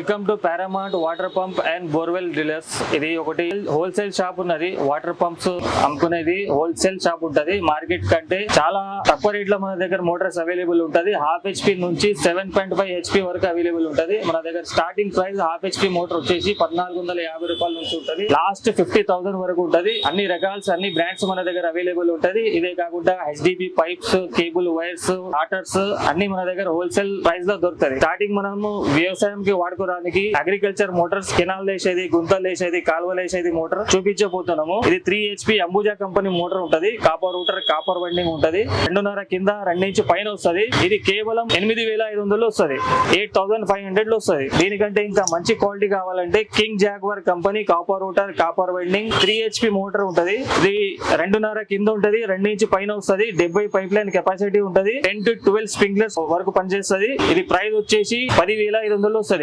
Welcome to Paramount water pump and borewell dealers. ఇది ఒకటి wholesale shop ఉన్నది. Water pumps అమ్ముకునేది హోల్సేల్ షాప్ ఉంటది. మార్కెట్ కంటే చాలా తక్కువ రేట్ లో మన దగ్గర మోటార్స్ అవైలబుల్ ఉంటది. హాఫ్ హెచ్పి నుంచి 7.5 హెచ్పి వరకు అవైలబుల్ ఉంటది. మన దగ్గర starting price half HP motor వచ్చేసి 1450 రూపాయల నుంచి ఉంటది. లాస్ట్ 50,000 వరకు ఉంటది. అన్ని రకాల్స్ అన్ని బ్రాండ్స్ మన దగ్గర అవైలబుల్ ఉంటది. ఇదే కాకుండా హెచ్డిబి పైప్స్, కేబుల్ వైర్స్, ఆటర్స్ అన్ని మన దగ్గర హోల్సేల్ ప్రైస్ లో దొరుకుతాయి. స్టార్టింగ్ మనము వ్యవసాయంకి వాడుకోవడానికి అగ్రికల్చర్ మోటార్స్, కెనాల్ వేసేది, గుంతలు వేసేది, కాలువలు వేసేది మోటార్ చూపించబోతున్నాము. ఇది 3 హెచ్పి అంబుజా కంపెనీ మోటార్ ఉంటది. కాపర్ రూటర్, కాపర్ వైండింగ్ ఉంటది. 2.5 కింద 2 ఇంచ్ పైన వస్తుంది. ఇది కేవలం 8,500 వస్తుంది. 8,500 లో వస్తుంది. దీనికంటే ఇంకా మంచి క్వాలిటీ కావాలంటే king Jaguar company copper router, copper winding 3 HP motor ఉంటది. ఇది 2.5 కింద ఉంటది, 2 ఇంచ్ పైన వస్తుంది. 70 పైప్ లైన్ కెపాసిటీ ఉంటది. 10 to 12 స్ప్రింక్లర్స్ వరకు పనిచేస్తుంది. ఇది ప్రైస్ వచ్చేసి 10,500 వస్తుంది.